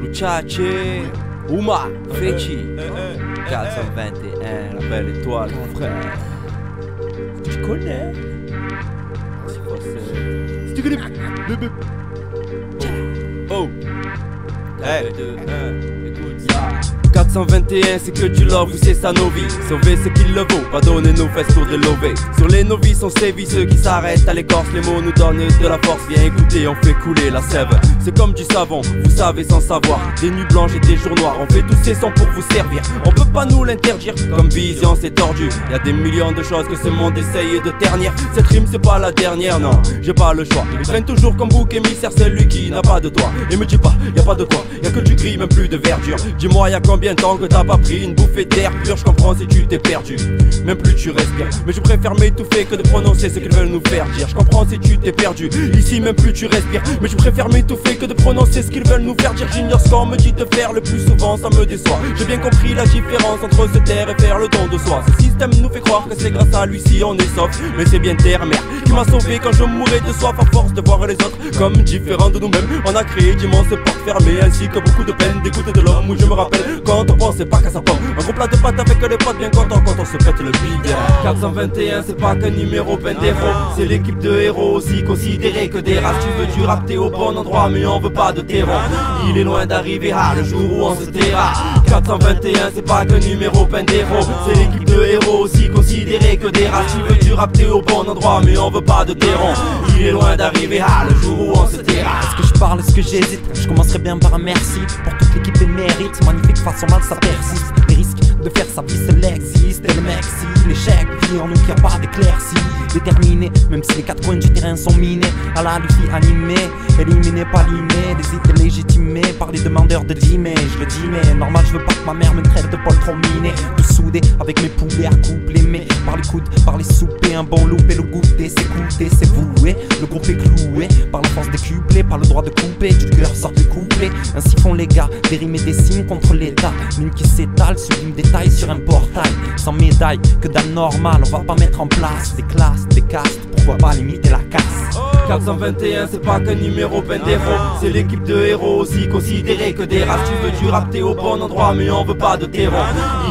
Luciace, Uma, Feci, 421, la belle étoile, frère. Tu connais? Si tu connais. Oh. Hey. Écoute ça. 421, c'est que du love, oui c'est ça nos vies. Sauver ce qu'il le vaut, pas donner nos fesses pour des lovés. Sur les novices on sévit, ceux qui s'arrêtent à l'écorce. Les mots nous donnent de la force, viens écouter, on fait couler la sève. C'est comme du savon, vous savez sans savoir. Des nuits blanches et des jours noirs, on fait tous ces sons pour vous servir. On peut pas nous l'interdire, comme vision c'est tordu. Y'a des millions de choses que ce monde essaye de ternir. Cette rime c'est pas la dernière, non, j'ai pas le choix. Ils traînent toujours comme bouc émissaire celui qui n'a pas de toit. Et me dis pas, y'a pas de quoi, y'a que du gris, même plus de verdure. Dis-moi y'a combien de temps que t'as pas pris une bouffée d'air pur. Je comprends si tu t'es perdu, même plus tu respires. Mais je préfère m'étouffer que de prononcer ce qu'ils veulent nous faire dire. Je comprends si tu t'es perdu, ici même plus tu respires. Mais je préfère m'étouffer que de prononcer ce qu'ils veulent nous faire dire. J'ignore ce qu'on me dit de faire, le plus souvent ça me déçoit. J'ai bien compris la différence entre se taire et faire le don de soi. Ce système nous fait croire que c'est grâce à lui si on est sauf. Mais c'est bien terre-mère qui m'a sauvé quand je mourais de soif. À force de voir les autres comme différents de nous-mêmes, on a créé d'immenses portes fermées, ainsi que beaucoup de peine d'écouter de l'homme où je me rappelle quand on pensait pas qu'à sa pomme. Un gros plat de pâtes avec les potes bien contents quand on se pète le bide. 421 c'est pas qu'un numéro Bendero, c'est l'équipe de héros aussi considérés que des races. Tu veux du rap t'es au bon endroit mais on veut pas de terreau. Il est loin d'arriver le jour où on se taira. 421 c'est pas qu'un numéro Bendero, c'est l'équipe de héros aussi considérés que des races. Tu veux du rap t'es au bon endroit mais on veut pas de terreau. Il est loin d'arriver le jour où on se taira. Est-ce que je parle, est-ce que j'hésite? Je commencerai bien par un merci pour toute l'équipe et mérite. Magnifique face au mal ça persiste. Les risques de faire sa vie seul existe. Et le mec si l'échec vit en nous qu'il n'y a pas d'éclaircie. Déterminé, même si les quatre coins du terrain sont minés. À la Luffy animé, éliminé, pas limé. Des idées légitimées par les demandeurs de dîmer. Je le dis mais normal, je veux pas que ma mère me traite de Paul trop miné. Tout soudé avec mes poulets à coupler. Mais par les coudes, par les soupers, un bon loupé, le goûter, c'est goûter, c'est voué. Le groupe est cloué par la force décuplée, par le droit de couper. Du cœur sort le couplet, ainsi font les gars. Des rimes et des signes contre l'état. Mine qui s'étale, sublime détail sur un portail. Sans médaille, que d'anormal, on va pas mettre en place des classes, des castes, pourquoi pas limiter la casse. 421 c'est pas qu'un numéro Bendero, c'est l'équipe de héros aussi considérés que des races. Tu veux du rap t'es au bon endroit mais on veut pas de terreau.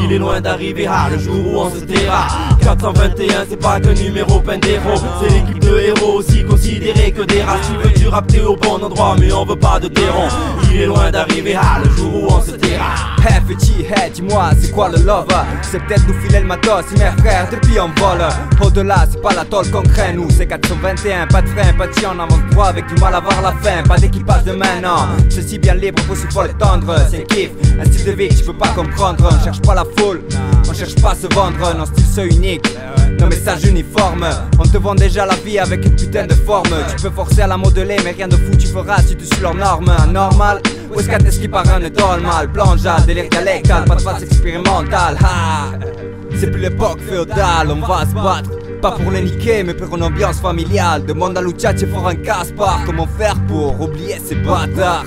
Il est loin d'arriver le jour où on se taira. 421 c'est pas qu'un numéro Bendero, c'est l'équipe de héros aussi considérés que des races. Tu veux du rap t'es au bon endroit mais on veut pas de terreau. Il est loin d'arriver le jour où on se taira. Hey Feci, hey dis-moi c'est quoi le love? C'est peut-être nous filer le matos si mes frères depuis on vole. Au-delà c'est pas la tôle qu'on craint, nous c'est 421. Pas de frein, pas de chien, on avance droit avec du mal à voir la fin. Pas d'équipage de main, non, c'est si bien libre pour faut le tendre. C'est un kiff, un style de vie que tu peux pas comprendre. On cherche pas la foule, on cherche pas à se vendre. Nos styles sont uniques, nos messages uniformes. On te vend déjà la vie avec une putain de forme. Tu peux forcer à la modeler mais rien de fou tu feras si tu suis leurs normes. Anormal, où est-ce qu'à qui par un étoile mal. Plongeade, délire dialectal, pas de phase expérimentale. C'est plus l'époque féodale, on va se battre. Pas pour les niquer mais pour une ambiance familiale. Demande à Luciace pour un casse-part. Comment faire pour oublier ces bâtards?